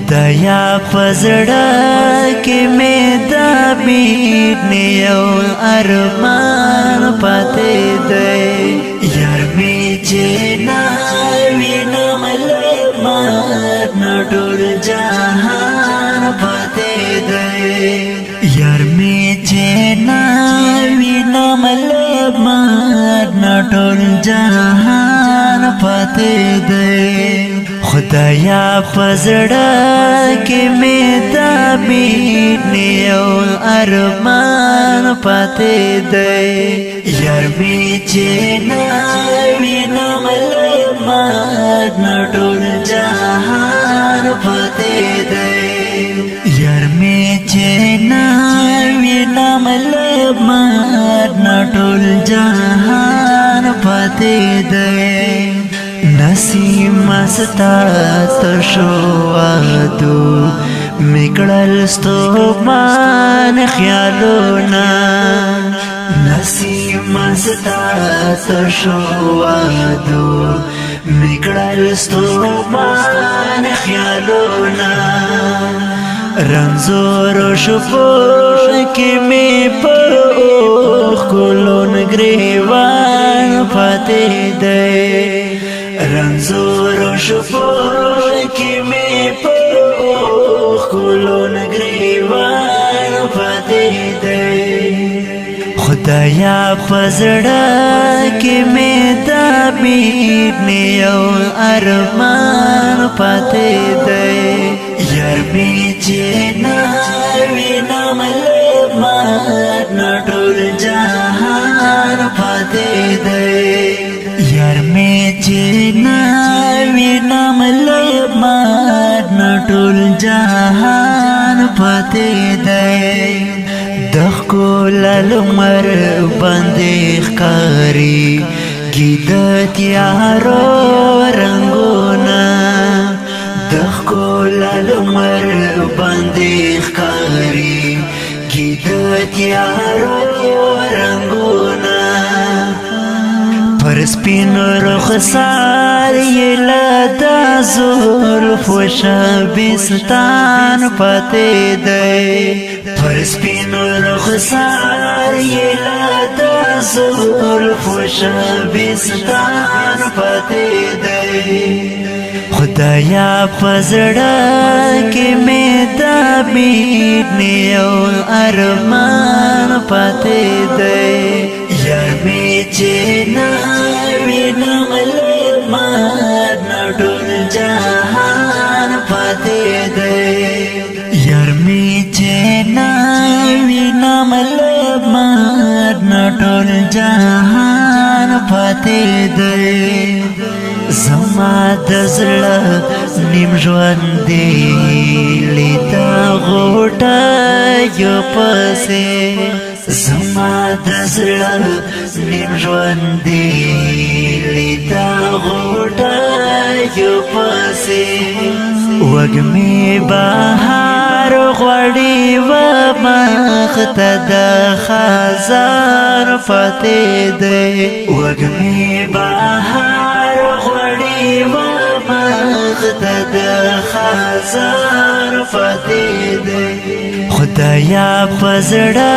خدایا پزړه کې مې د مینې یو ارمان پاتې دی یار مې چې نه وینم له مار نه ټول جهان پاتې دی یار مې چې نه وینم له مار نه ټول جهان پاتې دی خدایا پزړه کې مې د مینې یو ارمان پاتې دی یار مې چې نه وینم له مار نه ټول جهان پاتې دی یار مې چې نه وینم له مار نه ټول جهان پاتې دی نسیم ستا تشو وادو میکړل ستومان خیالونا نسیم ستا تشو وادو میکړل ستومان خیالونا رنزور شپو کې می په کولون گریوان پاتې دی رنزور شپو کې مې په کولون گریوان پاتې دی خدایا پزړه کې مې د مینې یو ارمان پاتې دی یار مې چې نه وینم له مار نه ټول جهان پاتې دی یار مې چې نه وینم له مار نه ټول جهان پاتې دی د ښکلا لمر باندې ښکاري ګیدت تیارو رنګونه د ښکلا لمر باندې ښکاري ګیدت تیارو رنګونه پر سپین رخسار یلا دا زلف و شبستان پاتې دی پر سپین رخسار یلا دا زلف و شبستان پاتې دی خدایا پزړه کې مې د مینې یو ارمان پاتې دی یار مې چې نه وینم له مار نه ټول جهان پاتې دی یار مې چې نه وینم له مار نه ټول جهان پاتې دی زما د زړه نیم ژوند دی لیدا غوټه یو پسې زما د زړه نیم ژوند دی لیدا غوټه یو پسې وږمې بهار غوړي و مخ ته د خزان پاتې دی وږمې بهار غوړي و مخ ته د خزان پاتې دی خدایا پزړه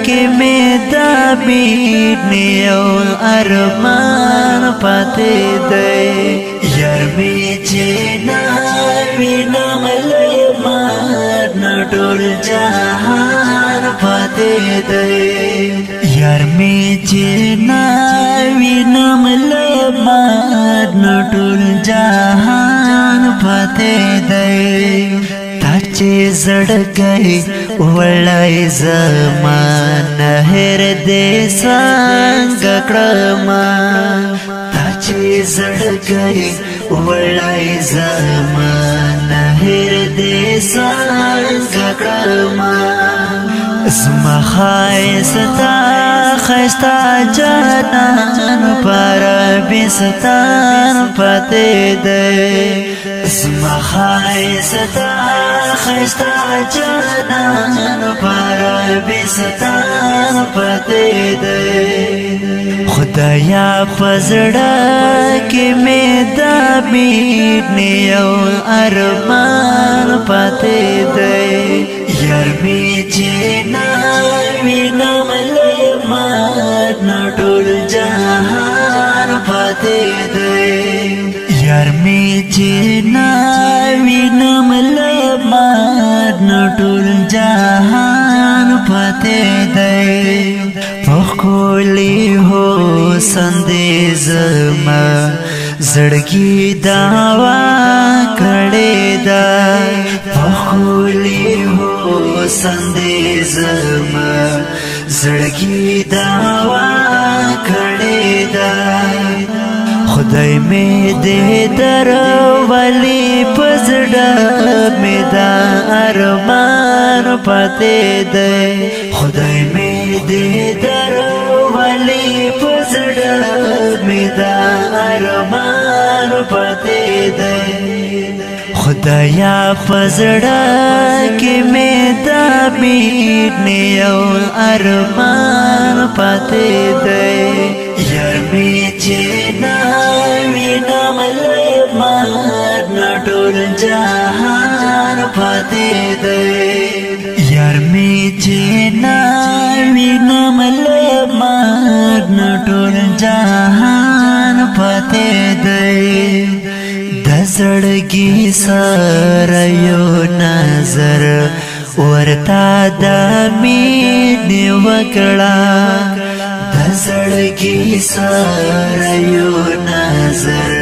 کې مې د مینې یو ارمان پاتې دی یار مې چې نه وینم له مار نه ټول جهان پاتې دی یار مې چې نه وینم له مار نه ټول جهان پاتې دی چې زړګي وړای زمانه هر دې څنګه کړم چې زړګي وړای زمانه هر دې څنګه کړم زما خایستا خیستا جانان پر بستان پاتې دی زما خایستا خستا جانان پر بستان پتے دے خدایا پزڑا کے میں دا میٹنے او ارمان پتے دے یار می جینا وینم لیمات نٹول جہان پتے دے یار می جینا وینم لیمات نٹول جہان پتے دے پخولی ہو سندے زما زڑگی دعوا کڑے دا پخولی ہو سندے زما زڑگی دعوا کڑے دا خدای میں دے در والی پزڑا میں دا ارمان پتے دے خدای میں دے در والی پزڑا میں دا ارمان پتے دے خدایا پزڑا کے میں دا میٹنے او ارمان پتے دے یار می جینا وینم لیمات نٹول جہان پتے دے یار می جینا وینم لیمات نٹول جہان پتے دے دزڑگی سر یو نظر ورتا دا مین وکڑا دزڑگی سر یو نظر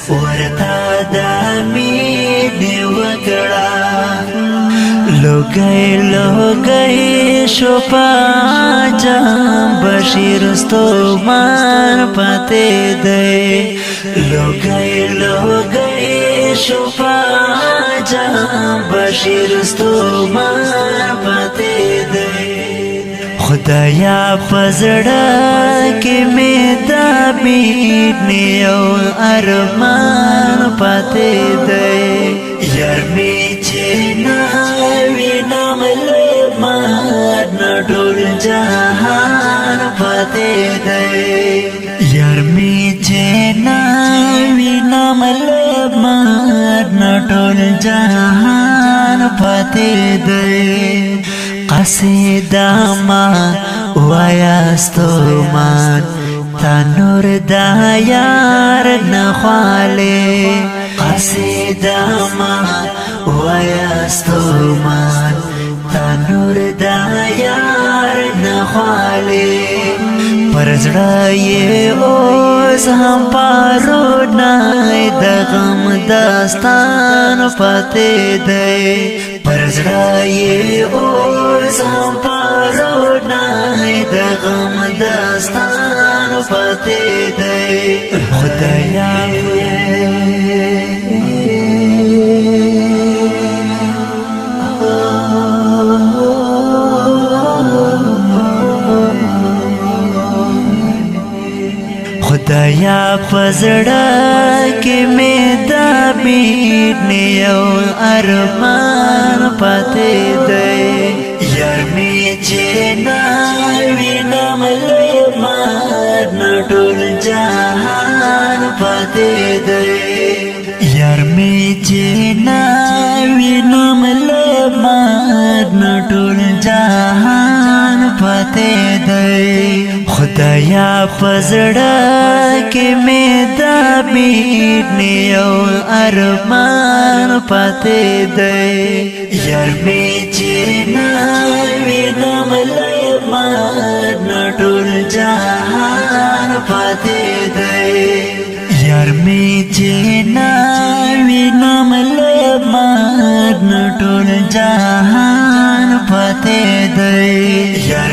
ورتا دا مین وکڑا لوگئی شپا جام بشیر ستومان پتے دے لوگئی شپا جام بشیر ستومان پتے دے خدایا پزڑا کے میں دا میٹنے او ارمان پتے دے یار می جینا وینم لیمات نٹول جہان پتے دے یار می جینا وینم لیمات نٹول جہان پتے دے قصیدہ ما وایستو مان تنور دا یار نخوالے قصیدہ ما وایستو مان تنور دا یار نخوالے پرزڑا یہ اوز ہم پارو نائی دا غم داستان پتے دے پرزڑا یہ اوز ہم پارو نائی دا غم داستان پتے دے خدایا خدایا پزڑا کے میں دا میٹنے او ارمان پتے دے یار می جینا وینم لیمات نٹول جہان پتے دے یار می جینا وینم لیمات نٹول جہان پتے دے خدایا پزڑا کے میں دا میٹنے او ارمان پتے دے یار می جینا وینم لیمات نٹول جہان پتے دے یار می جینا وینم لیمات نٹول جہان پتے دے یار